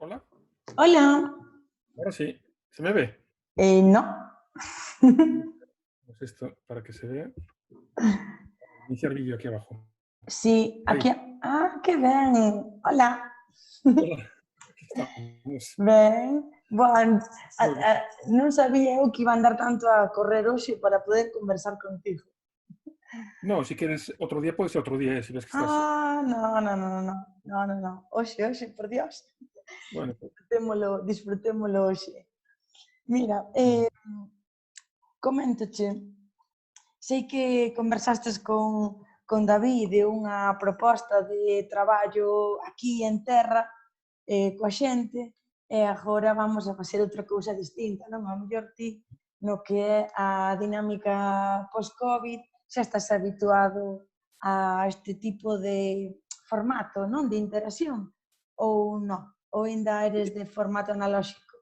Hola, Hola. ahora sí, ¿se me ve? No. Pues esto, para que se vea, iniciar vídeo aquí abajo. Sí, Ahí, aquí. Ah, qué ben. Hola. hola, aquí estamos. Ben. Bueno, Muy bien. non sabía eu que iba a andar tanto a correr hoxe para poder conversar contigo. No, si quieres otro día, puede ser otro día, si ves que estás. Ah, no, no, no, no, no, no, no. Hoxe, por Dios. Bueno, pues, Disfrutémolo hoxe. Mira, coméntoche, sei que conversastes con David de unha proposta de traballo aquí en terra coa xente e agora vamos a facer outra cousa distinta, non? A mellor ti, no que é a dinámica post-Covid, xa estás habituado a este tipo de formato, non? De interacción, ou non? Ou ainda eres de formato analóxico?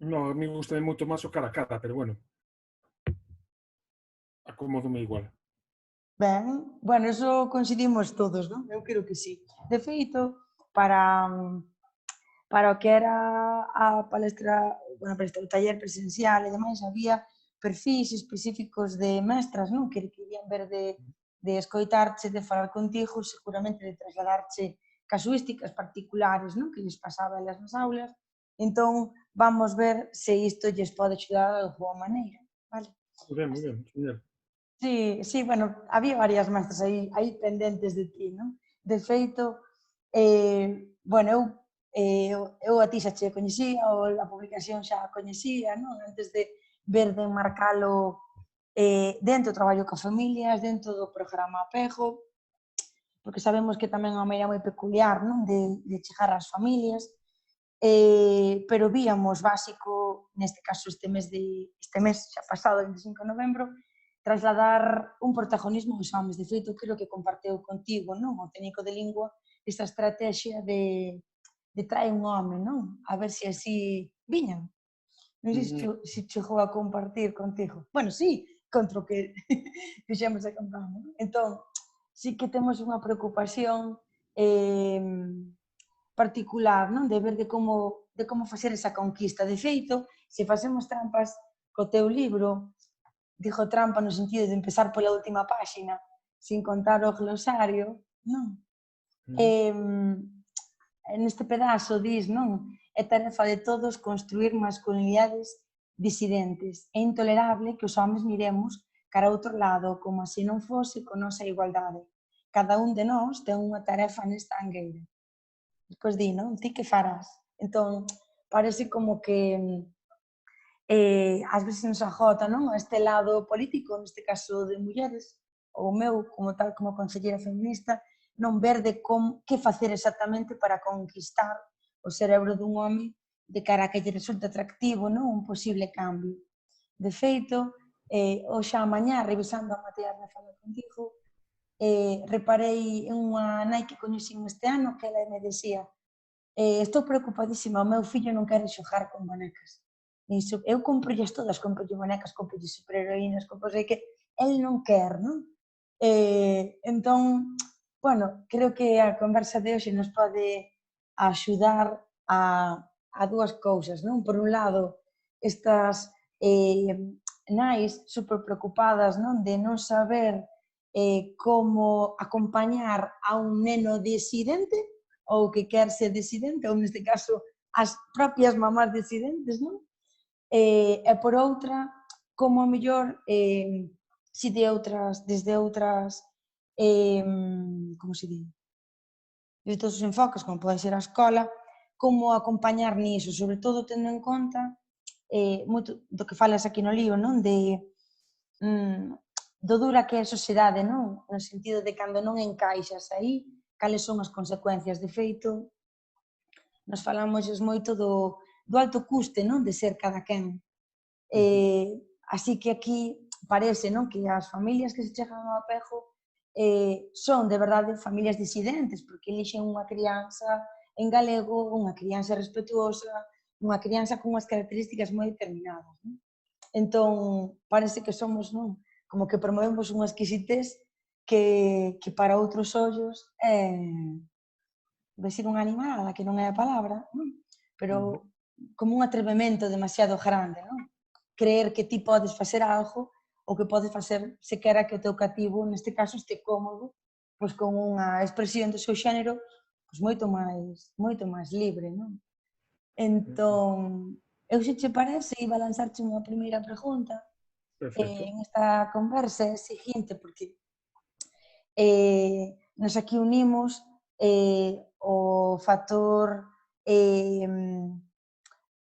no, a mí me gusta moito máis o cara a cara, pero bueno, acomódome igual. Ben, bueno, eso coincidimos todos, non? Eu creo que sí. De feito, para, para o que era a palestra, bueno, palestra, o taller presencial e demais, había perfis específicos de mestras, non? Que querían ver de escoitarche, de falar contigo, seguramente de trasladarche casuísticas particulares, non? Que lles pasaba elas nas aulas. Entón, vamos ver se isto lles pode axudar de alguma maneira, vale? Muy bien, genial. Sí, sí, bueno, había varias mestras aí pendentes de ti, non? De feito, bueno, eu a ti xa che coñecía, ou a publicación xa a coñecía, non? Antes de ver de enmarcalo dentro do traballo coas familias, dentro do programa Apego, porque sabemos que tamén é unha maneira moi peculiar, non? De chegar ás familias, pero víamos básico, neste caso este mes xa pasado, 25 de novembro, trasladar un protagonismo aos homes. De feito, creo que comparteu contigo, non? O técnico de lingua, esta estrategia de traer un home, non? A ver se así viñan. Non sei se chegou a compartir contigo. Bueno, sí, contra o que fixemos a campaña. Entón, sí que temos unha preocupación eh, particular, non? De ver de como facer esa conquista. De feito, se facemos trampas co teu libro, digo trampa no sentido de empezar pola última páxina, sin contar o glosario, non? Eh, neste pedazo dis, non? É tarefa de todos construir masculinidades disidentes. É intolerable que os homens miremos cara a outro lado, como se non fose con nosa igualdade. Cada un de nós ten unha tarefa nesta angueira. Despois di, non? Ti que farás? Entón, parece como que ás veces nos agota, non? Este lado político, neste caso de mulleres, ou meu, como tal, como conselleira feminista, non ver de que facer exactamente para conquistar o cerebro dun home de cara a que lle resulte atractivo, non? Un posible cambio. De feito, hoxe a mañá, revisando a material de fala contigo, reparei en unha nai que coñecín este ano que ela me decía estou preocupadísima, o meu fillo non quere xogar con bonecas. Iso, eu comprolles todas, comprolles bonecas, comprolles superheroínas, compro sei que, el non quer, non? Entón, bueno, creo que a conversa de hoxe nos pode axudar a dúas cousas, non? Por un lado, estas nais super preocupadas, non? De non saber como acompañar a un neno disidente ou que quer ser disidente, ou neste caso as propias mamás disidentes, non? E por outra, como a mellor, si desde outras, como se di? Desde todos os enfoques, como pode ser a escola, como acompañar niso, sobre todo tendo en conta moito do que falas aquí no libro, non? Mm, do dura que é a sociedade, non? No sentido de cando non encaixas aí, cales son as consecuencias. De feito, nos falamos moito do alto custe, non? De ser cada quen. Así que aquí parece, non? Que as familias que se chegan ao apego son de verdade familias disidentes, porque elixen unha crianza en galego, unha crianza respetuosa, unha crianza con unhas características moi determinadas. Non? Entón, parece que somos, non? Como que promovemos unha exquisitez que para outros ollos é vestir unha animada, que non é a palabra, non? pero como un atrevemento demasiado grande, non? Creer que ti podes facer algo ou que podes facer sequera que o teu cativo, neste caso, este cómodo, pois con unha expresión do seu xénero pois moito máis libre, non? Entón, eu se che parece, iba a lanzarche unha primeira pregunta Perfecto. en esta conversa é a seguinte, porque nos aquí unimos o factor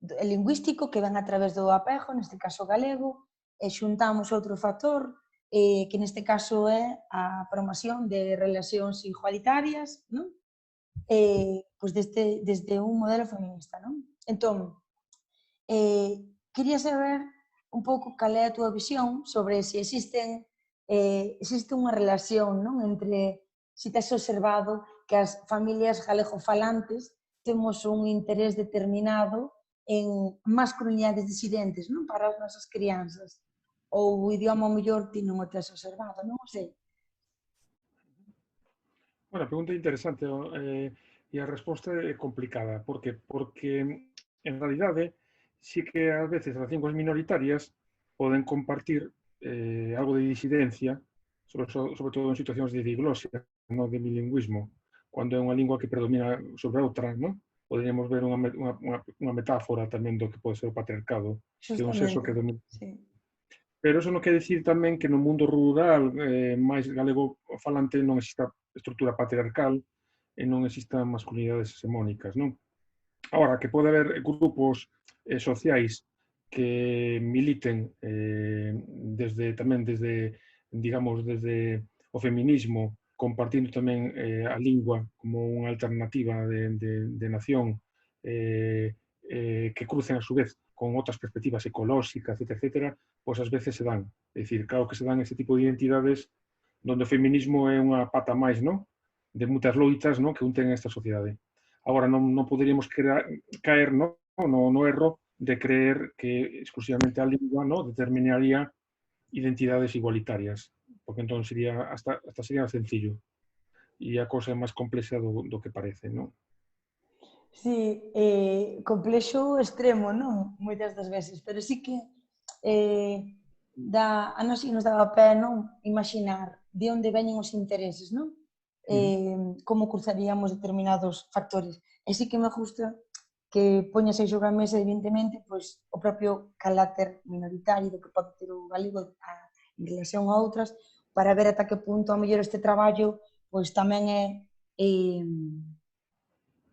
lingüístico que ven a través do apego, neste caso galego, e xuntamos outro factor que neste caso é a promoción de relacións igualitarias, non? Pois desde un modelo feminista, non? Entón, quería saber un pouco cal é a túa visión sobre se existe unha relación, non, entre se tes observado que as familias galegofalantes temos un interés determinado en masculinidades disidentes, non, para as nosas crianzas. Ou o idioma mellor ti non o tes observado, non o sei. Bueno, a pregunta é interesante e a resposta é complicada. Por que? Porque, en realidade, sí que ás veces as linguas minoritarias poden compartir algo de disidencia, sobre todo en situacións de diglosia, non de bilingüismo, cando é unha lingua que predomina sobre outra, non? Poderíamos ver unha metáfora tamén do que pode ser o patriarcado, que é un sexo Justamente, que domina. sí. Pero eso non quere dicir tamén que no mundo rural máis galego falante non exista estrutura patriarcal e non existan masculinidades hexemónicas, non? Agora, que pode haber grupos sociais que militen desde o feminismo, compartindo tamén a lingua como unha alternativa de nación, que crucen a su vez con outras perspectivas ecolóxicas, etcétera, pois ás veces se dan. É dicir, claro que se dan ese tipo de identidades donde o feminismo é unha pata máis, non? De moitas loitas, non, que un ten esta sociedade. Agora, non poderíamos caer no erro de creer que exclusivamente a lingua determinaría identidades igualitarias, porque entón hasta sería sencillo e a cousa é máis complexa do que parece, non? Sí, complexo extremo, non? Moitas das veces, pero sí que a nós nos daba pé, non? Imaginar de onde veñen os intereses, non? Como cruzaríamos determinados factores. E sí que me gusta que poñas aí sobre a mesa, evidentemente, pois, o propio carácter minoritario do que pode ter o galego en relación a outras, para ver ata que punto, a mellor, este traballo pois tamén é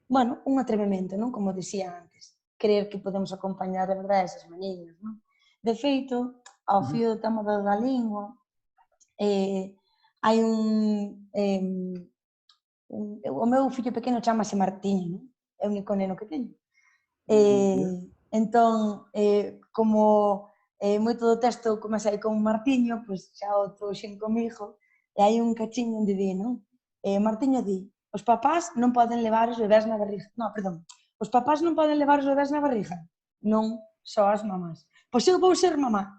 bueno, un atrevemento, non? Como dicía antes, creer que podemos acompañar de verdade esas maniñas, non? De feito, ao fío do tema da lingua, hai o meu fillo pequeno chamase Martiño, non? É o único neno que teño. Entón, como moito do texto comeza aí con Martiño, pois xa o trouxen comigo, e hai un cachiño onde di, non? Martiño di, os papás non poden levar os bebés na barriga. Non, perdón. Os papás non poden levar os bebés na barriga. Non, só as mamás. Pois eu vou ser mamá.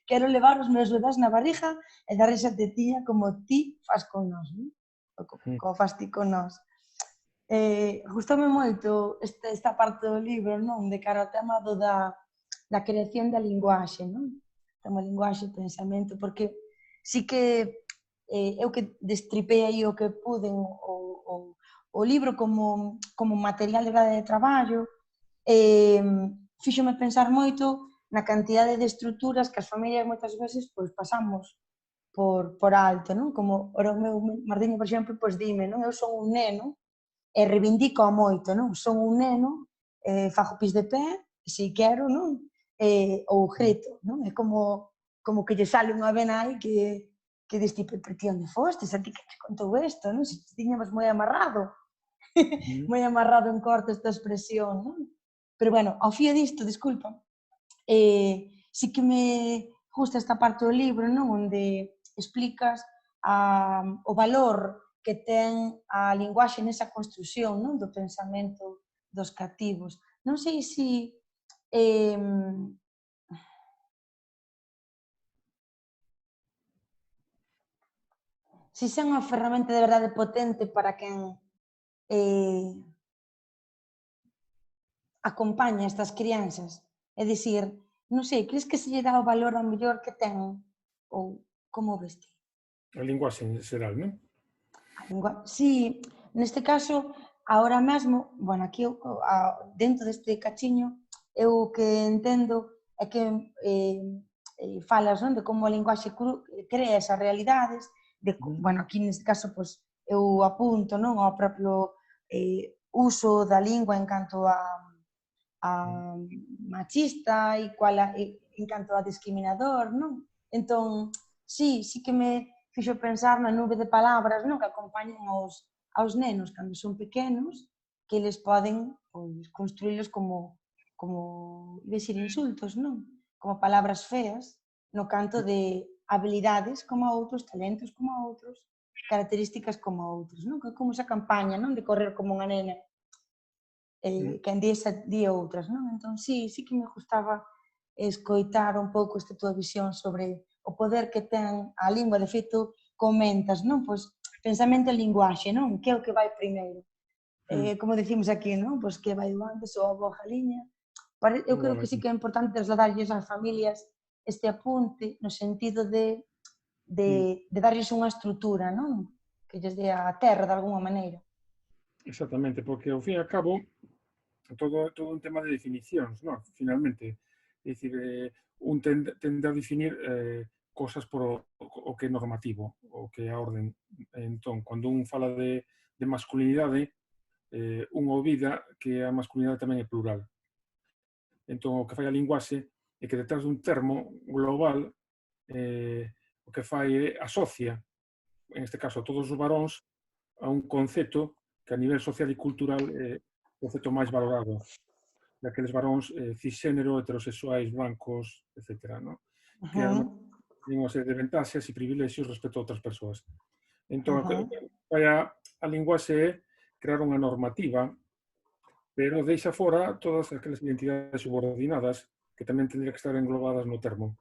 Quero levar os meus bebés na barriga e darles a tetilla como ti fas con nós, non? Como fas ti con nós. Gustoume moito esta parte do libro, non? De cara ao tema da creación da linguaxe, non? Tema linguaxe e pensamento, porque sí que eu que destripei aí o que pude o libro como material de traballo, fíxome pensar moito na cantidade de estruturas que as familias moitas veces pois, pasamos por alto, non? Como o meu Martiño, por exemplo, pois dime, non? Eu son un neno e reivindico moito, non? Son un neno, fago pis de pé, se quero, non? Ou grito, non? É como que lle sale unha vena aí que dis tipo, pero ti onde fostes? A ti que te contou isto, non? Se te tiñamos moi amarrado, moi amarrado en corto esta expresión, non? Pero bueno, ao fío disto, disculpa, sí que me gusta esta parte do libro, non? Onde explicas o valor que ten a linguaxe nesa construción, non? Do pensamento dos cativos. Non sei se se é unha ferramenta de verdade potente para quen acompaña estas crianzas? É dicir, non sei, crees que se lle dá o valor ao mellor que ten? Ou como ves ti? A linguaxe en xeral, non? A lingua... Sí, neste caso, ahora mesmo, bueno, aquí dentro deste cachiño, eu o que entendo é que falas, non, de como a linguaxe crea esas realidades, de, bueno, aquí neste caso, pois, eu apunto, non, ao propio uso da lingua en canto a machista e en canto a discriminador, non? Entón, sí que me fixo pensar na nube de palabras, non, que acompañan aos nenos cando son pequenos, que eles poden, pois, construílos como decir insultos, non? Como palabras feas, no canto de habilidades como a outros, talentos como a outros, características como a outros, non? Que como esa campaña, non, de correr como unha nena, quen di outras, non? Entón, sí que me gustaba escoitar un pouco esta túa visión sobre o poder que ten a lingua. De feito, comentas, non? Pois, pensamento e linguaxe, non? Que é o que vai primeiro? Como decimos aquí, non? Pois que vai antes ou a boa galiña. Eu creo que sí que é importante trasladarlles ás familias este apunte no sentido de darlles unha estrutura, non? Que lles dé a terra de alguma maneira. Exactamente, porque ao fin e ao cabo todo un tema de definicións, non? Finalmente, é dicir, un tende a definir cosas por o que é normativo, o que é a orden. Entón, cando un fala de masculinidade, un olvida que a masculinidade tamén é plural. Entón, o que fai a linguaxe é que detrás dun termo global o que fai é asocia, en este caso, a todos os varóns a un concepto que a nivel social e cultural é o concepto máis valorado daqueles varóns cisxénero, heterosexuais, blancos, etc. ¿no? Que además ten unha serie de ventaxas e privilexios respecto a outras persoas. Entón, o que fai a linguaxe é crear unha normativa, pero deixa fora todas aquelas identidades subordinadas que tamén tendría que estar englobadas no termo.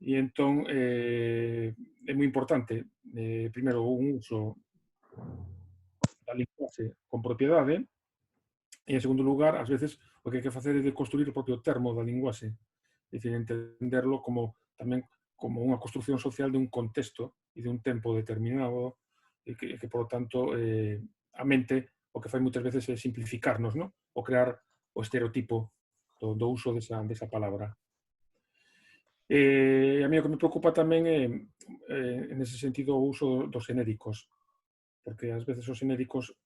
E entón é moi importante, primeiro, un uso da linguaxe con propiedade, e, en segundo lugar, ás veces, o que hai que facer é de construir o propio termo da linguaxe, é dicir, entenderlo como tamén como unha construcción social de un contexto e de un tempo determinado, e que por lo tanto, a mente o que fai moitas veces é simplificarnos, ¿no? O crear o estereotipo do uso desa palabra. A mí o que me preocupa tamén é, nese sentido, o uso dos xenéricos, porque ás veces os xenéricos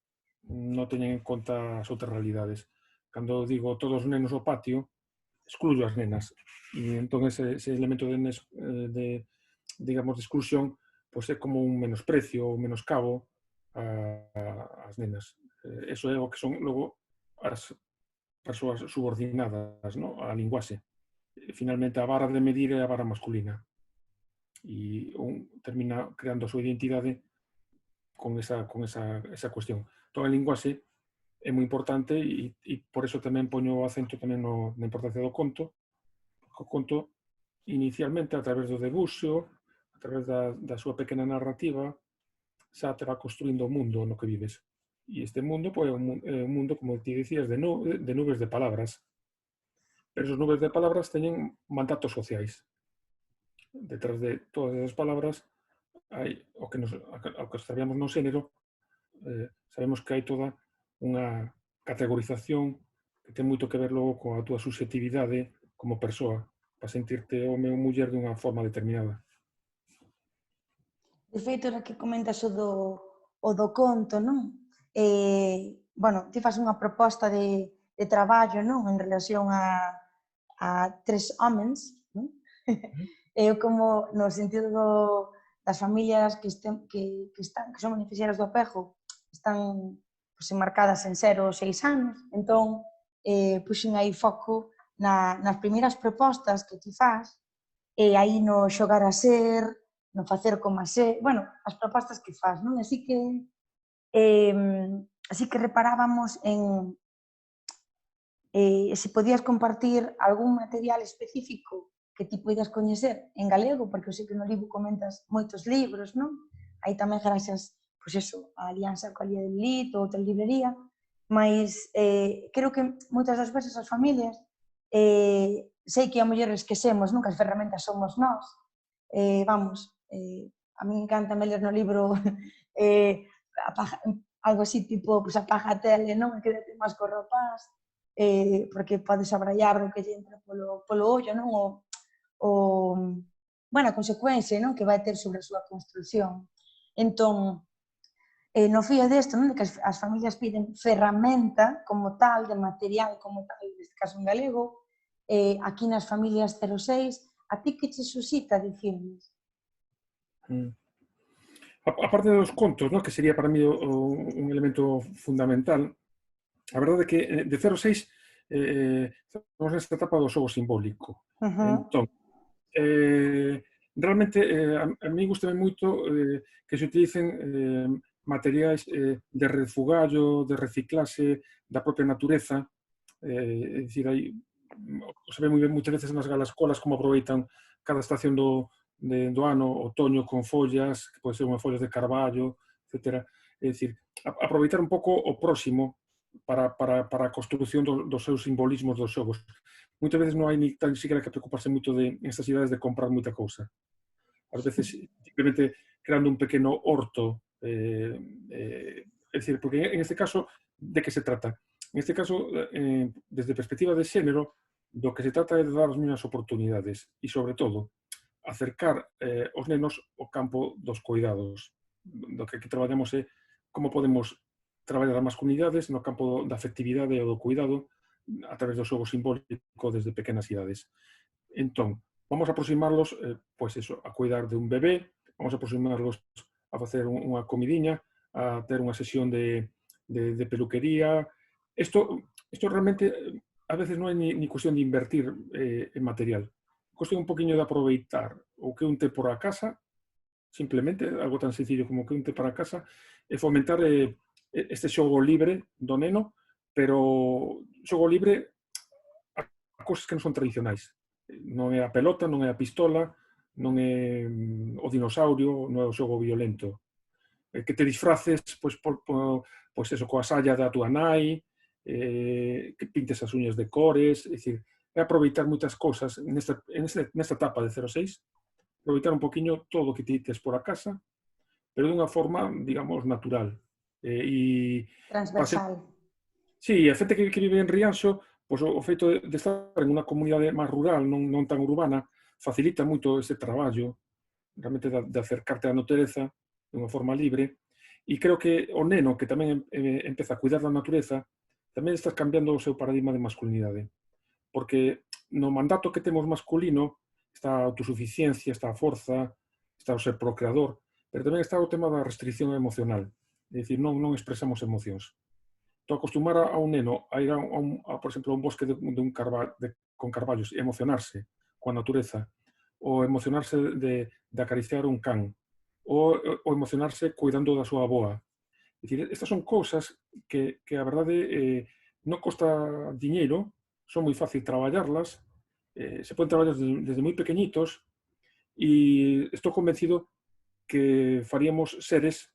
non teñen en conta as outras realidades. Cando digo todos os nenos ao patio, excluyo as nenas. E entón ese elemento digamos, de exclusión, pois é como un menosprecio ou menoscabo ás nenas. Eso é o que son, logo, as persoas subordinadas, ¿no? A linguaxe. Finalmente, a vara de medir é a vara masculina. E un termina creando a súa identidade con esa cuestión. Toda a linguaxe é moi importante e por eso tamén poño o acento tamén na importancia do conto. O conto, inicialmente, a través do debuxo, a través da súa pequena narrativa, xa te va construindo o mundo no que vives. E este mundo é un mundo, como ti dicías, de nubes de palabras. Pero esas nubes de palabras teñen mandatos sociais. Detrás de todas esas palabras hai o que sabemos no xénero, sabemos que hai toda unha categorización que ten moito que ver logo coa túa subxetividade como persoa, para sentirte home ou muller dunha forma determinada. De feito, era que comentas o do conto, non? Bueno, ti fas unha proposta de traballo, non? En relación a tres homens, non? Eu como no sentido das familias que son beneficiarias do apego, están pues, enmarcadas en 0 ou 6 anos, entón puxen aí foco nas primeiras propostas que ti faz, e aí no xogar a ser, no facer como a ser, bueno, as propostas que faz, non? Así que reparábamos en se podías compartir algún material específico que ti poidas coñecer en galego, porque eu sei que no libro comentas moitos libros, non? Aí tamén gracias, pois eso, a alianza coa Lía del Lito, outra librería, mas creo que moitas das veces as familias sei que a mellor esquecemos, nunca as ferramentas somos nós, a mí encanta ler no libro apaga, algo así tipo, pues, apaga a tele, non? E quédate máis co rapaz, porque podes abraiar do que lle entra polo ollo, non? O, bueno, a consecuencia, non? Que vai ter sobre a súa construción. Entón, no fío desto, non? De que as familias piden ferramenta como tal, de material como tal, neste caso en galego, aquí nas familias 06, a ti que che suscita dicirles? Aparte dos contos, ¿no? Que sería para mí un elemento fundamental, a verdade é que de 0 a 6 estamos nesta etapa do xogo simbólico. Entón, realmente a mí gustame moito que se utilicen materiais de refugallo, de reciclase da propia natureza, é dicir, aí se ve moi ben moitas veces nas galascolas como aproveitan cada estación do ano, otoño con follas, que pode ser unhas follas de carballo, etc. É dicir, aproveitar un pouco o próximo para a construción dos seus simbolismos dos xogos. Moitas veces non hai ni tan siquiera que preocuparse moito de estas idades de comprar moita cousa. Ás veces simplemente creando un pequeno horto, é dicir, porque en este caso, de que se trata? En este caso, desde perspectiva de xénero, do que se trata é de dar as mesmas oportunidades e, sobre todo, acercar os nenos ao campo dos cuidados. Do que aquí traballamos é como podemos traballar as masculinidades no campo da afectividade e do cuidado a través do xogo simbólico desde pequenas idades. Entón, vamos a aproximarlos pois eso, a cuidar de un bebé, vamos a aproximarlos a facer unha comidiña, a ter unha sesión de peluquería. Isto realmente a veces non é ni cuestión de invertir en material. Cuestión un poquinho de aproveitar o que un te por a casa, simplemente, algo tan sencillo como que un te para a casa, e fomentar este xogo libre do neno, pero xogo libre a cosas que non son tradicionais. Non é a pelota, non é a pistola, non é o dinosaurio, non é o xogo violento. Que te disfraces pois eso, coa salla da tua nai, que pintes as uñas de cores, é dicir, é aproveitar moitas cousas nesta etapa de 0 a 6, aproveitar un poquinho todo o que ti tes por a casa, pero dunha forma, digamos, natural. Transversal. Sí, a xente que vive en Rianxo, pois o feito de estar en unha comunidade máis rural, non tan urbana, facilita moito ese traballo, realmente de acercarte á natureza de unha forma libre. E creo que o neno que tamén empeza a cuidar da natureza, tamén estás cambiando o seu paradigma de masculinidade. Porque no mandato que temos masculino está a autosuficiencia, está a forza, está o ser procreador, pero tamén está o tema da restricción emocional. É dicir, non expresamos emocións. Entón, acostumar a un neno a ir por exemplo, a un bosque con carballos e emocionarse coa natureza, ou emocionarse de acariciar un can, ou emocionarse cuidando da súa avoa. É dicir, estas son cousas que a verdade non costa diñeiro, son moi fácil traballarlas, se poden traballar desde moi pequeñitos, e estou convencido que faríamos seres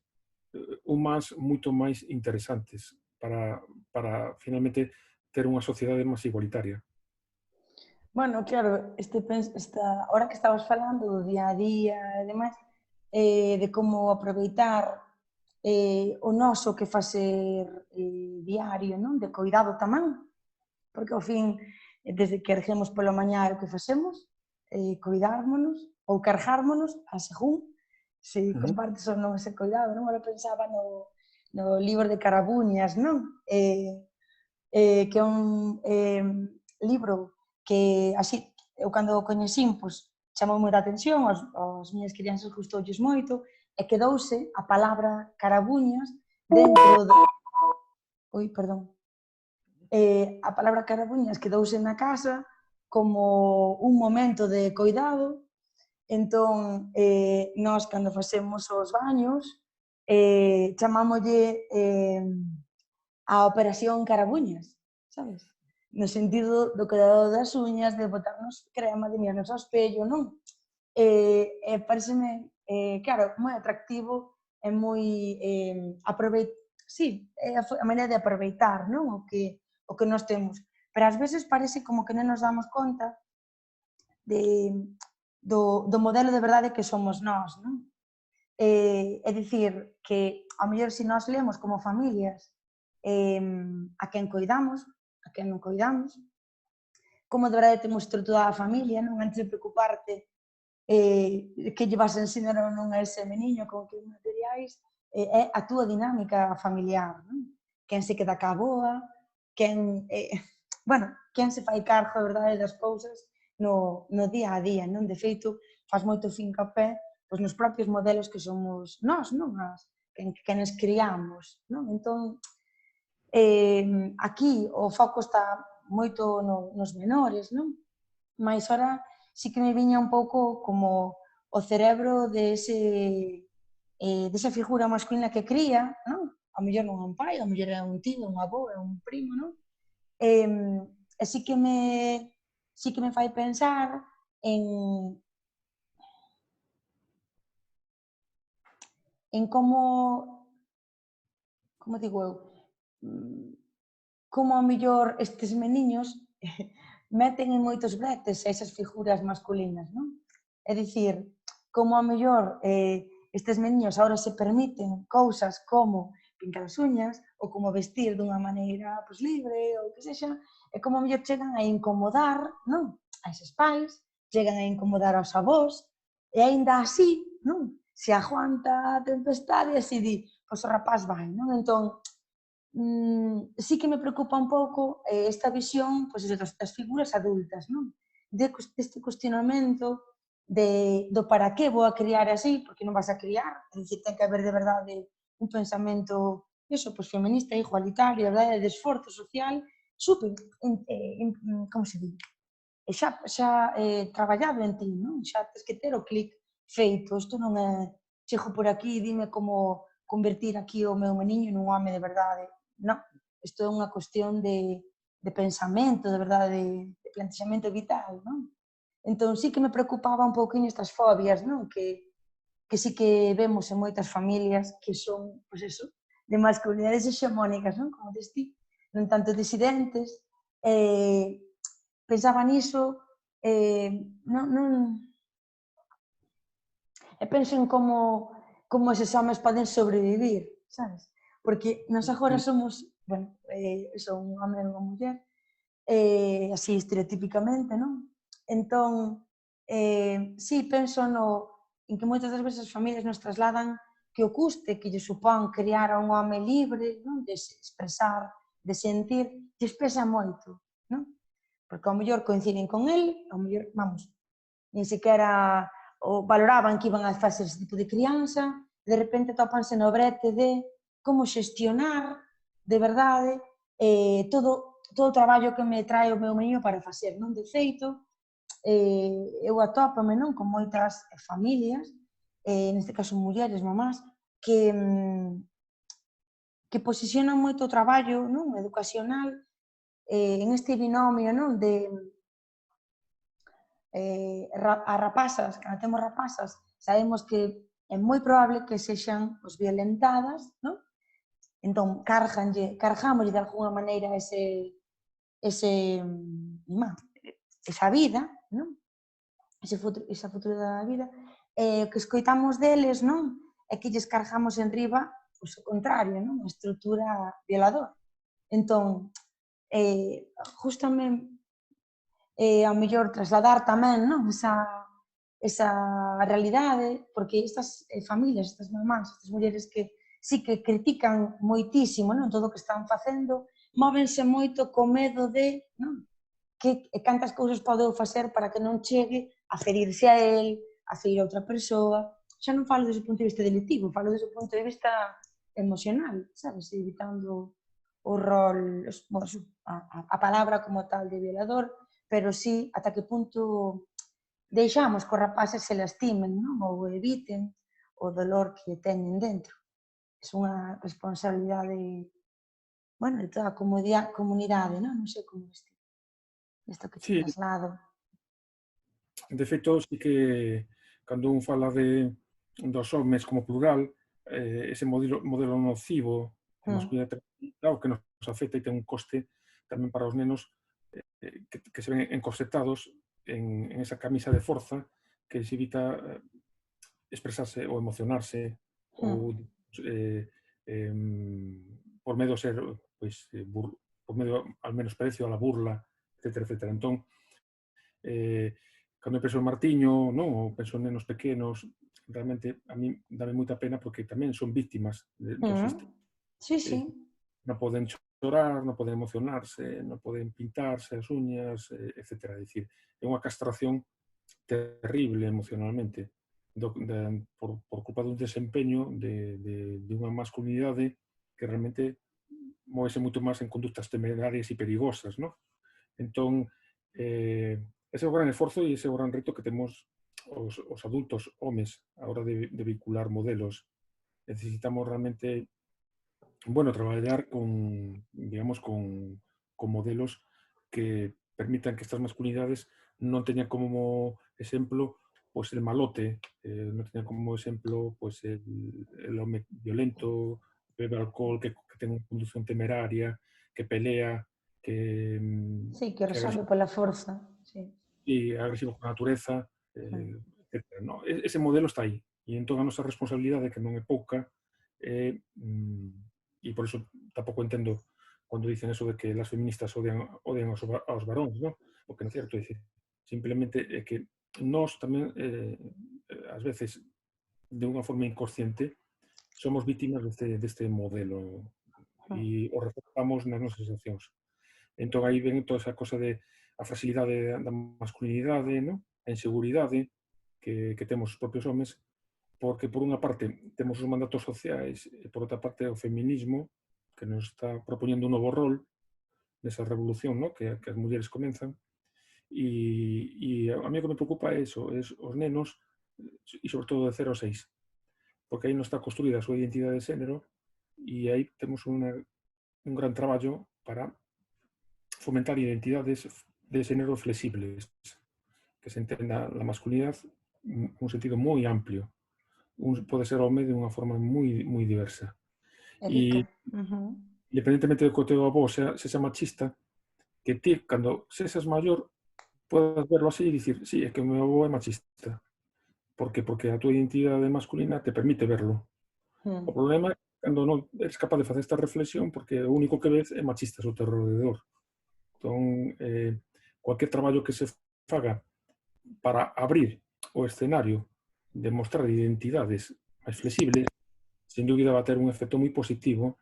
humanos moito máis interesantes para finalmente ter unha sociedade máis igualitaria. Bueno, claro, hora que estabas falando do día a día e demais, de como aproveitar o noso que facer diario, non? De coidado tamén, porque ao fin, desde que erguemos pola mañá o que facemos, coidármonos ou cargármonos a según, se compartes ou non ese coidado, non? Ahora pensaba no libro de Carabuñas, non? Que é un libro que así, eu cando o coñecín, pois, chamou moita atención, as miñas crianças gustoulles moito, e quedouse a palabra Carabuñas dentro do... Ui, perdón. A palabra Carabuñas quedouse na casa como un momento de coidado, entón, nós cando facemos os baños, chamámoslle a operación Carabuñas, sabes? No sentido do cuidado das uñas, de botarnos crema, de mirarnos ao espello, non? Pareceme, claro, moi atractivo e moi sí, é a maneira de aproveitar, non? O que nós temos. Pero ás veces parece como que non nos damos conta do modelo de verdade que somos nós, non? É dicir, que ao mellor se nós lemos como familias a quen coidamos, a quen non coidamos, como de verdade temos estruturada a familia, non? Antes de preocuparte que lle vas a ensinar ou non a ese meniño con que materiais, é a túa dinámica familiar, non? Quen se queda ca boa, quen, bueno, quen se fai cargo, a verdade, das cousas no día a día, non? De feito, faz moito fincapé pois, nos propios modelos que somos nós, non? Que nos criamos, non? Entón, aquí o foco está moito nos menores, non? Mais ora sí que me viña un pouco como o cerebro desa figura masculina que cría, non? Ao mellor non é un pai, ao mellor é un tío, un avó, é un primo, non? E sí que me fai pensar en como digo eu, como ao mellor estes meniños meten en moitos bretes esas figuras masculinas, non? É dicir, como ao mellor estes meniños agora se permiten cousas como pintar as uñas ou como vestir dunha maneira pois, libre ou que sexa, e como ao mellor chegan a incomodar, non? A eses pais, chegan a incomodar aos avós, e aínda así, non? Se aguanta a tempestade e se di, pois o rapaz vai, non? Entón, sí que me preocupa un pouco esta visión pois, das figuras adultas, non? Deste cuestionamento do para que vou a criar así, porque non vas a criar, é dicir, ten que haber de verdade un pensamento eso, pois, feminista, igualitario, de verdade, de esforzo social, super, como se di? Xa traballado en ti, non? Xa tens que ter o clic feito, isto non é chego por aquí, dime como convertir aquí o meu meniño nun home de verdade. Non, isto é unha cuestión de pensamento, de verdade, de plantexamento vital, non? Entón, sí que me preocupaba un pouquinho estas fobias, non? Que sí que vemos en moitas familias que son, pois eso, de masculinidades hexemónicas, non? Como dis ti, non tanto disidentes. Pensaba niso, non... E penso en como eses homes poden sobrevivir, sabes? Porque nós agora somos, bueno, son un home e unha muller, así estereotípicamente, non? Entón, sí, penso en que moitas das veces as familias nos trasladan que o custe que lle supón criar a un home libre, non? De se expresar, de sentir, lle pesa moito, non? Porque ao mellor coinciden con el, ao mellor, vamos, nin sequera valoraban que iban a facer ese tipo de crianza, de repente topanse no brete de como xestionar de verdade todo o traballo que me trae o meu meniño para facer, non? De feito, eu atópame, non? Con moitas familias, neste caso mulleres, mamás, que posicionan moito o traballo, non? Educacional en este binomio, non? De as rapazas, cando temos rapazas, sabemos que é moi probable que sexan violentadas, non? Entón, cargámoslle de alguna maneira esa vida, non? Esa futura da vida, o que escoitamos deles, non? É que lles cargamos en riba o contrario, non? A estrutura violadora. Entón, justamente ao mellor trasladar tamén, non? Esa realidade, porque estas familias, estas mamás, estas mulleres que sí que critican moitísimo, non? Todo o que están facendo, móvense moito co medo de, non? Que cantas cousas pode eu facer para que non chegue a ferirse a él, a ferir a outra persoa. Xa non falo desde o punto de vista delictivo, falo desde o punto de vista emocional, sabes? Evitando o rol, a palabra como tal de violador, pero sí ata que punto deixamos que os rapaces se lastimen, non? Ou eviten o dolor que teñen dentro. É unha responsabilidade, bueno, de toda a comunidade, non? Non sei como vestir. Isto que te Sí, traslado. de feito, sí que cando un fala dos homes como plural, ese modelo nocivo A masculinidade, claro, que nos afecta e ten un coste tamén para os nenos que se ven encorsetados en esa camisa de forza que se evita expresarse ou emocionarse ou por medo a ser, pois, por medo al menosprecio, a la burla, etcétera, etcétera. Entón, cando eu penso en Martiño, non? Ou penso en nenos pequenos, realmente a mí dame moita pena porque tamén son víctimas do sistema. Sí, sí. Non poden chorar, non poden emocionarse, non poden pintarse as uñas, etcétera. É dicir, é unha castración terrible emocionalmente por culpa dun desempeño de unha masculinidade que realmente móvese moito máis en conductas temerarias e perigosas, non? Entón, ese é o gran esforzo e ese é o gran reto que temos os adultos homes a hora de vincular modelos. Necesitamos realmente, bueno, traballar con, digamos, con modelos que permitan que estas masculinidades non teñan como exemplo pues, el malote, non teñan como exemplo pues, el home violento, que bebe alcohol, que ten unha conducción temeraria, que pelea, que, Sí, que que resolve pola forza. Sí. e agresivo con a natureza, etc. No? Ese modelo está aí. E entón a nosa responsabilidade, que non é pouca, e por iso tampouco entendo cando dicen eso de que las feministas odian aos varóns, ¿no? Porque non é certo, é dicir, simplemente é que nós tamén, ás veces, de unha forma inconsciente, somos vítimas deste modelo e o reforzamos nas nosas accións. Entón, aí ven toda esa cosa de a fragilidade da masculinidade, ¿no? A inseguridade que temos os propios homes, porque por unha parte temos os mandatos sociais e por outra parte o feminismo que nos está propoñendo un novo rol nesa revolución, ¿no? que as mulleres comenzan e a mí o que me preocupa é eso, é os nenos e sobre todo de 0 a 6 porque aí non está construída a súa identidade de xénero e aí temos un gran traballo para fomentar identidades de xénero flexibles, que se entenda a masculinidade un sentido moi amplio. Pode ser home de unha forma moi diversa. Erika. E independentemente de que o teu avó sexa machista, que ti, cando sexas maior, podes verlo así e dicir, sí, é que o meu avó é machista. Por que? Porque a tua identidade masculina te permite verlo. O problema é cando non eres capaz de facer esta reflexión porque o único que ves é machistas ao teu alrededor. Entón, cualquier traballo que se faga para abrir o escenario de mostrar identidades máis flexibles, sin dúbida va a ter un efecto moi positivo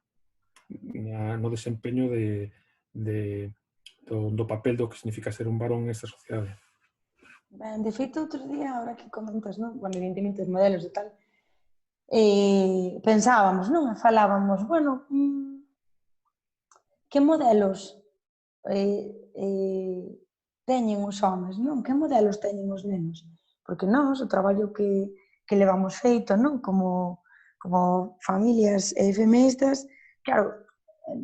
no desempeño do papel do que significa ser un varón nesta sociedade. Ben, de feito, outro día, ahora que comentas, non? Bueno, evidentemente, os modelos e tal, pensábamos, non? E falábamos, bueno, que modelos teñen os homes, non? Que modelos teñen os nenos? Porque nós, o traballo que levamos feito, non? Como familias feministas, claro,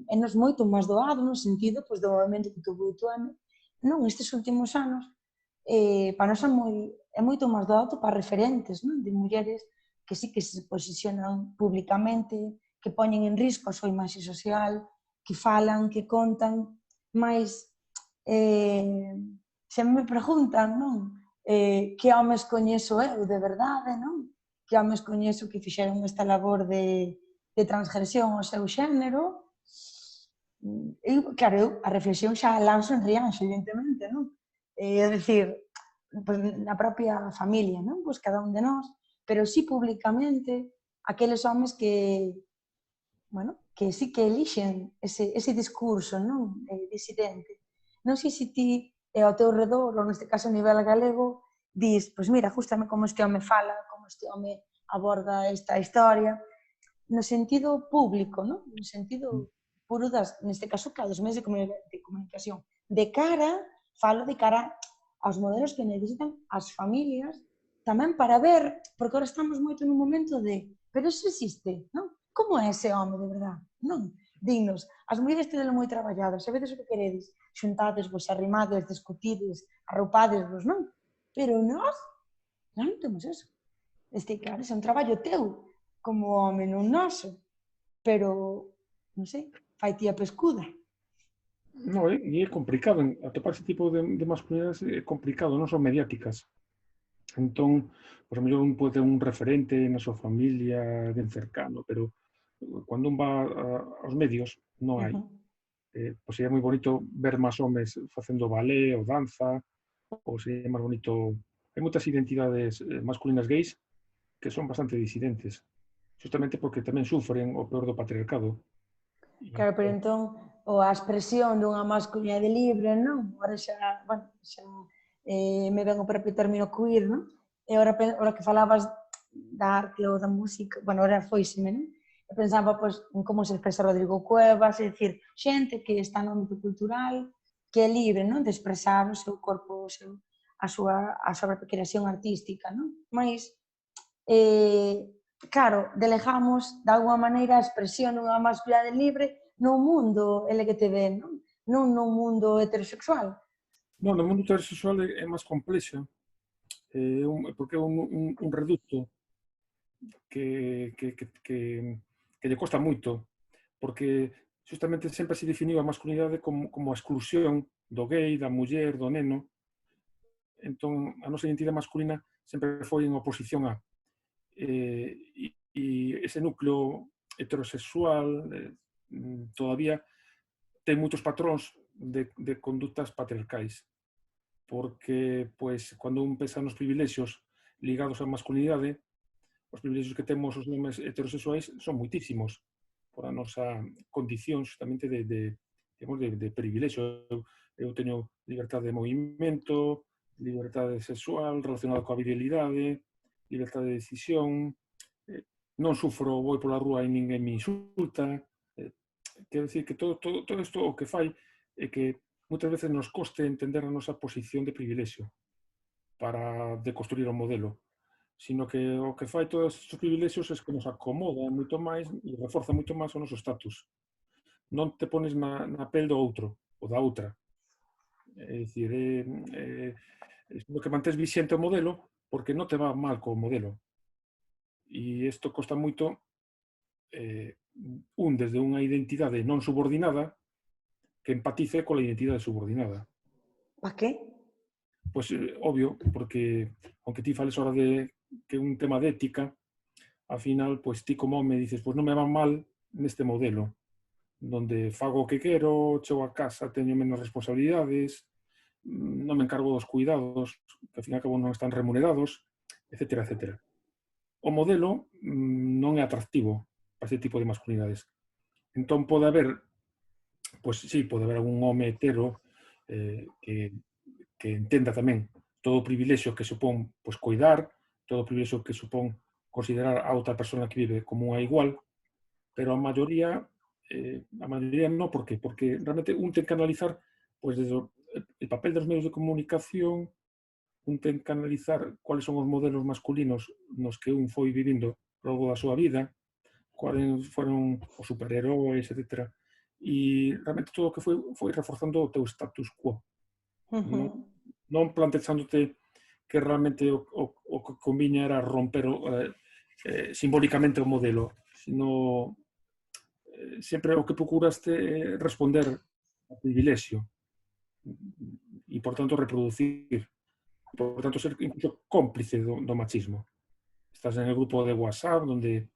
é nos moito máis doado no sentido pois, do movimento que tuvo o 8M, non? Estes últimos anos, para nós é moito máis doado para referentes, non? De mulleres que sí que se posicionan públicamente, que poñen en risco a súa imaxe social, que falan, que contan, máis se me preguntan, non? Que homes coñezo eu de verdade, non? Que homes coñezo que fixeron esta labor de transgresión ao seu xénero. Claro, eu a reflexión xa lanzo en Rianxo, evidentemente, non? É dicir, na propia familia, non? Pois cada un de nós, pero sí públicamente, aqueles homes que, bueno, que sí que elixen ese discurso, non? Disidente. Non sei se ti ao teu redor, ou neste caso a nivel galego, dis, pois mira, gústame como este home fala, como este home aborda esta historia, no sentido público, non? No sentido puro neste caso, dos medios de comunicación. De cara, falo de cara aos modelos que necesitan as familias, tamén para ver, porque agora estamos moito nun momento de, pero iso existe, non? Como é ese home de verdade? Non? Dignos. As mulleres tenelo moi traballadas, a veces o que queredes, xuntadesvos, arrimades, discutides, arroupadesvos, non? Pero nós non temos eso. Claro, é un traballo teu como home, non noso. Pero non sei, fai ti a pescuda. No, e é complicado, atopar ese tipo de masculinidades é complicado, non son mediáticas. Entón, pois, a mellor un pode ter un referente na súa familia, ben cercano, pero cando un va aos medios, non hai. Pois sería moi bonito ver máis homes facendo ballet ou danza, ou sería máis bonito... Hai moitas identidades masculinas gays que son bastante disidentes, justamente porque tamén sufren o peor do patriarcado. Claro, pero entón, a expresión dunha masculinidade libre, non? Ora xa, bueno, xa me ven o propio término queer, non? E ora que falabas da arte ou da música, bueno, ora foiseme, non? Eu pensaba, pois, en como se expresa Rodrigo Cuevas, é dicir, xente que está no ámbito cultural, que é libre, non? De expresar o seu corpo, a súa propia creación artística, non? Mais, claro, delegamos, de alguma maneira, a expresión dunha masculinidade libre no mundo LGTB, non? Non no mundo heterosexual. Non, no mundo heterosexual é máis complexa, porque é un reducto que lle costa moito, porque justamente sempre se definiu a masculinidade como a exclusión do gay, da muller, do neno. Entón, a nosa identidade masculina sempre foi en oposición a. E ese núcleo heterosexual todavía ten moitos patróns de conductas patriarcais, porque pois, cando un pensa nos privilexios ligados á masculinidade, os privilexios que temos os homes heterosexuais son moitísimos por a nosa condición justamente de privilexio. Eu teño libertade de movimento, libertade sexual relacionada coa virilidade, libertade de decisión, non sufro, vou pola rúa e ninguén me insulta. Quero dicir que todo isto o que fai é que moitas veces nos coste entender a nosa posición de privilexio para deconstruir o modelo, sino que o que fai todos estes privilexios é que nos acomoda moito máis e reforza moito máis o noso status. Non te pones na pel do outro ou da outra. É dicir, o que mantés vixente o modelo porque non te va mal co modelo. E isto costa moito desde unha identidade non subordinada que empatice cola identidade subordinada. Pa que? Pois, obvio, porque aunque ti fales ahora de que é un tema de ética, ao final, pois ti como home dices, pois non me van mal neste modelo, donde fago o que quero, chego a casa, teño menos responsabilidades, non me encargo dos cuidados, que ao fin e ao cabo non están remunerados, etcétera, etcétera. O modelo non é atractivo para este tipo de masculinidades. Entón pode haber, pois sí, pode haber algún home hetero que entenda tamén todo o privilexio que supón pois, coidar, todo o privilexio que supón considerar a outra persona que vive como unha igual, pero a maioría non, por qué? Porque realmente un ten que analizar pois, desde o papel dos medios de comunicación, un ten que analizar cuáles son os modelos masculinos nos que un foi vivindo ao longo da súa vida, cuáles foron os superheróis, etc. E realmente todo o que foi reforzando o teu status quo. Non plantexándote que realmente o que conviña era romper simbólicamente o modelo, sino sempre o que procuraste responder ao privilexio e, por tanto, reproducir. Por tanto, ser incluso cómplice do machismo. Estás en el grupo de WhatsApp donde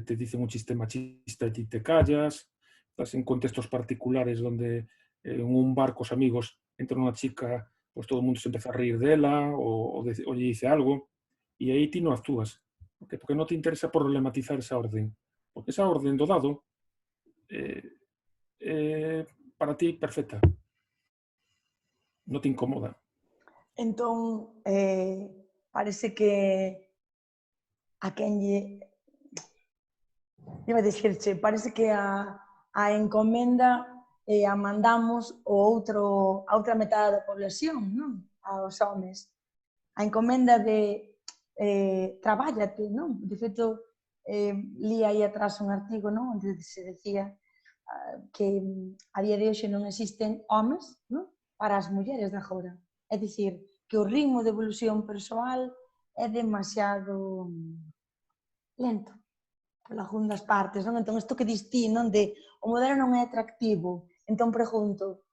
te dicen un chiste machista y ti te callas. Estás en contextos particulares donde en un bar cos amigos entra unha chica, pues todo o mundo se empeza a reír dela ou lle dice algo e aí ti non actúas. Porque non te interesa problematizar esa orden. Porque esa orden do dado para ti perfecta. Non te incomoda. Entón, parece que a quen lle... Iba a dicirche, parece que a encomenda a mandamos a outra metade da población, non? Aos homes. A encomenda de trabállate, non? De feito, li aí atrás un artigo, non? Onde se decía que a día de hoxe non existen homes, non? Para as mulleres de agora. É dicir, que o ritmo de evolución persoal é demasiado lento. pola jun das partes, non? Entón, isto que dis ti, non? De o modelo non é atractivo. Entón, pregunto,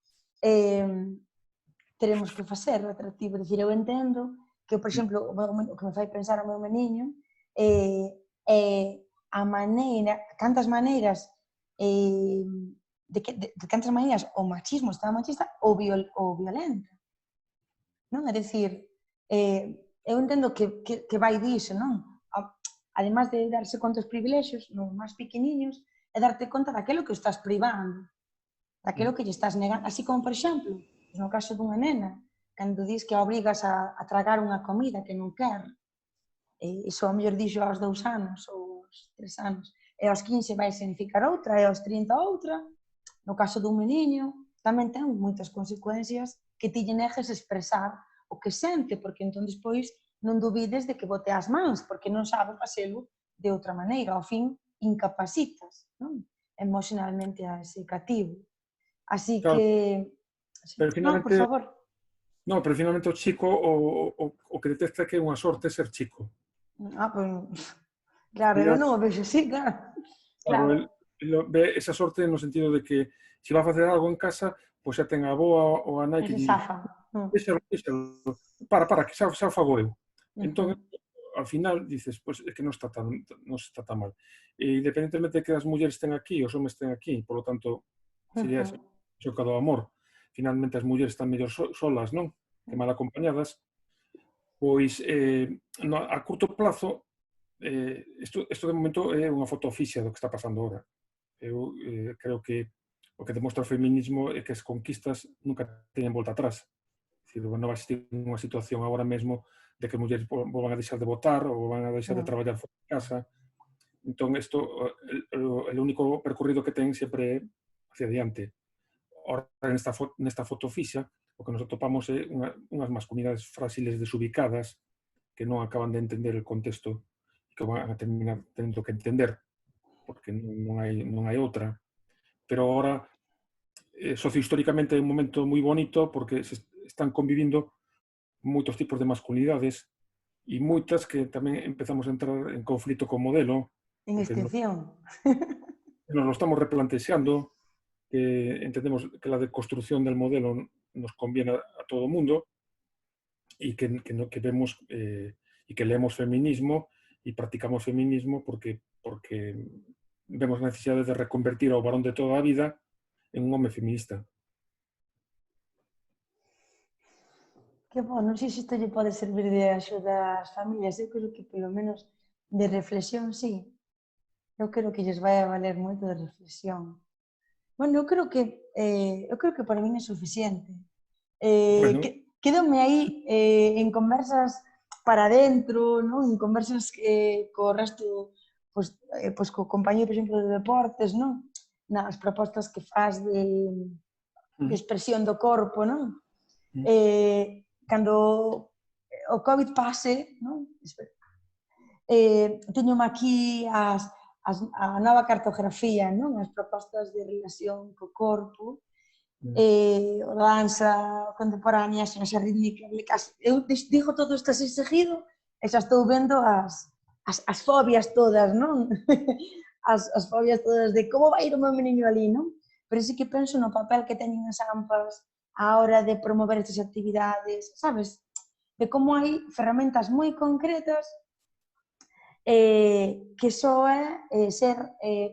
teremos que facer atractivo. Dicir, eu entendo que, por exemplo, o que me fai pensar o meu meniño é a maneira, cantas maneiras de cantas maneiras o machismo está machista ou violenta. Non? É dicir, eu entendo que vai diso, non? Además de darse conta dos privilexios, nos máis pequeniños, é darte conta daquilo que estás privando, daquilo que lle estás negando. Así como, por exemplo, no caso dunha nena, cando dis que a obrigas a tragar unha comida que non quer, iso ao mellor dixo aos 2 anos ou aos 3 anos, e aos 15 vai significar outra, e aos 30 outra. No caso dun meniño, tamén ten moitas consecuencias que ti lle negues expresar o que sente, porque entón despois non dubides de que bote as mans, porque non sabe facelo de outra maneira. Ao fin, incapacitas, non? Emocionalmente a ese cativo. Así Claro, que... pero Non, por finalmente, favor. no, pero finalmente o chico o que detecta que é unha sorte ser chico. Pois, claro, eu Ella, non o vexo así, claro. claro, Claro, él ve esa sorte no sentido de que se va a facer algo en casa, pois xa ten a boa ou a nai e que se lle zafa. díxelo, para, que xa o fago eu. Entón, ao final, dices, pois é que non está tan mal. E independentemente de que as mulleres estén aquí, os homens estén aquí, por lo tanto, sería ese xocado do amor. Finalmente, as mulleres están mellor solas, non? Que mal acompañadas. Pois, a curto plazo, isto de momento é unha foto fixa do que está pasando agora. Eu creo que o que demostra o feminismo é que as conquistas nunca teñen volta atrás. É dicir, non vai existir unha situación agora mesmo de que as mulleres van a deixar de votar ou van a deixar de traballar fora de casa. Entón, isto, o único percorrido que ten sempre é hacia adiante. Ora, nesta foto fixa, o que nos atopamos é unhas masculinidades frágiles desubicadas que non acaban de entender o contexto e que van a terminar tendo que entender, porque non hai outra. Pero agora, sociohistóricamente é un momento moi bonito porque se están convivindo moitos tipos de masculinidades e moitas que tamén empezamos a entrar en conflito co modelo, En porque extinción. nos lo estamos replanteando, que entendemos que la deconstrucción del modelo nos conviene a todo o mundo y que vemos y que leemos feminismo y practicamos feminismo porque vemos la necesidad de reconvertir ao varón de toda a vida en un home feminista. Que bom, non sei se isto lle pode servir de axuda ás familias. Eu creo que, polo menos, de reflexión, sí. Eu creo que lles vai a valer moito de reflexión. Bueno, eu creo que para min é suficiente. Bueno, Quédome aí en conversas para dentro, non? En conversas co resto, pois co compañero, por exemplo, de deportes, non? Nas propostas que faz de expresión do corpo, non? Cando o COVID pase, non? Teñome aquí a nova cartografía, non? As propostas de relación co corpo, o danza contemporánea, xinasa rítmica, eu digo todo isto así seguido e xa estou vendo as fobias todas, non? As fobias todas de como vai ir o meu meniño ali, non? Pero sí que penso no papel que teñen as AMPAs a hora de promover estas actividades, sabes? De como hai ferramentas moi concretas que só é ser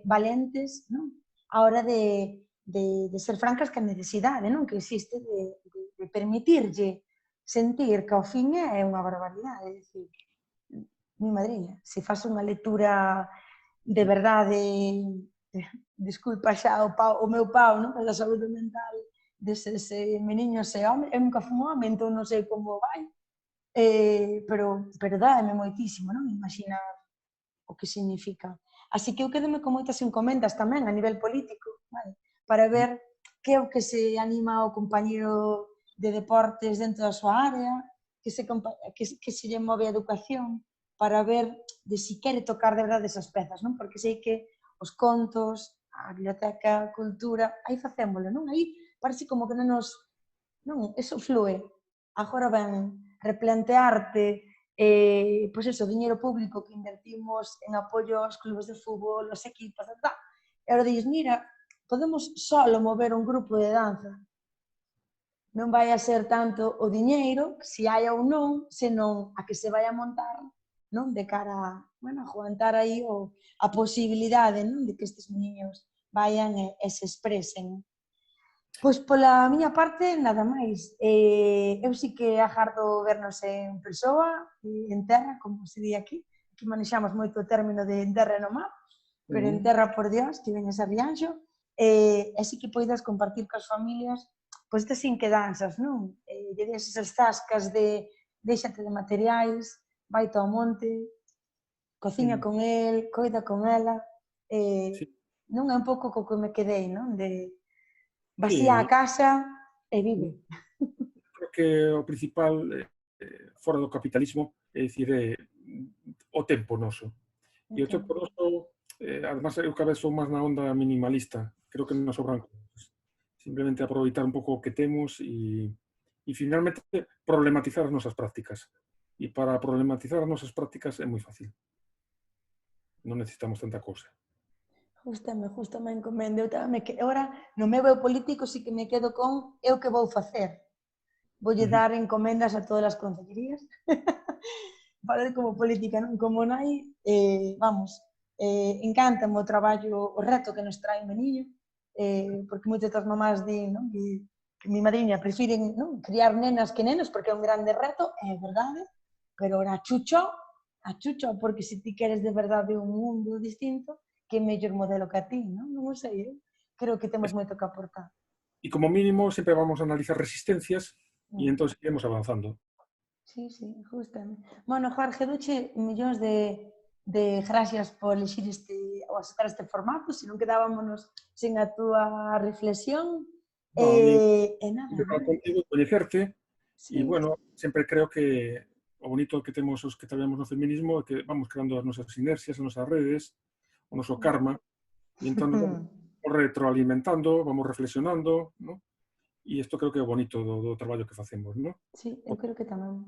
valentes, non? A hora de ser francas que a necesidade, non? Que existe de permitirlle sentir que ao fin é unha barbaridade. É dicir, mi madriña, se faz unha lectura de verdade, disculpa xa o meu pau, non? Para a saúde mental deses meniños e home, eu nunca fui un home, entón non sei como vai, pero dáme moitísimo, non? Imaginar o que significa. Así que eu quedome con moitas encomendas tamén a nivel político, vale? Para ver que é o que se anima o compañero de deportes dentro da súa área, que se lle move a educación, para ver de si quere tocar de verdade esas pezas, non? Porque sei que os contos, a biblioteca, a cultura, aí facémolo, non? Aí parece como que non, eso flúe. Agora ben replantearte pois eso, diñeiro público que invertimos en apoio aos clubes de fútbol, aos equipos, tal. E ahora dices, mira, podemos solo mover un grupo de danza. Non vai a ser tanto o diñeiro, se hai ou non, senón a que se vai a montar, non? De cara a, bueno, a aguantar aí a posibilidade, non? De que estes niños vayan e se expresen. Pois pola miña parte, nada máis. Eu sí que agardo vernos en persoa, en terra, como se di aquí. Aquí manexamos moito o término de en terra e no mar, pero en terra, por Dios, que veñes a Rianxo. E sí que poidas compartir coas familias pois estas inquedanzas, non? Lle des esas zascas de déxate de materiais, vai ao monte, cociña con el, coida con ela. Sí, Non é un pouco co que me quedei, non? De vacía a sí, casa e vive. creo que o principal fora do capitalismo é dicir o tempo noso. E o tempo noso, además eu cada vez sou máis na onda minimalista, creo que non sobran cousas. Simplemente aproveitar un pouco o que temos e finalmente problematizar as nosas prácticas. E para problematizar as nosas prácticas é moi fácil. Non necesitamos tanta cousa. Justame encomenda. Eu tamén agora, no meu eu político, sí que me quedo con eu que vou facer. Voulle dar encomendas a todas as concellerías. Vale, como política, non? Como nai, vamos, encántame o traballo, o reto que nos trae o niño, porque moitas das mamás din, non? Que mi madriña prefiren, non? Criar nenas que nenos porque é un grande reto, é verdade, pero ora a chucho, porque se ti queres de verdade un mundo distinto, que mellor modelo que a ti, non? Non o sei, creo que temos moito que aportar. E como mínimo sempre vamos a analizar resistencias e entón iremos avanzando. Sí, justamente. Bueno, Jorge, duche millóns de gracias por elixir ou aceptar este formato, se non quedábamos sen a túa reflexión. No, E nada, de falar contigo e coñecerte, e, sí. bueno, sempre creo que o bonito que temos os que traballamos no feminismo é que vamos creando as nosas inercias, as nosas redes, o noso karma, e entón vamos retroalimentando, vamos reflexionando, ¿no? E isto creo que é o bonito do traballo que facemos, ¿no? Sí, eu creo que tamén.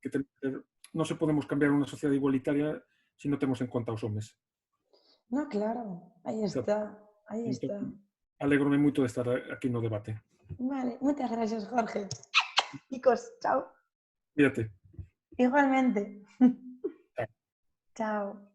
Que non se podemos cambiar unha sociedade igualitaria se non temos en conta os homes. No, claro, aí está, aí Entón, está. alégrome moito de estar aquí no debate. Vale, moitas gracias, Jorge. Chicos, chao. Cuídate. Igualmente. Chao. Chao.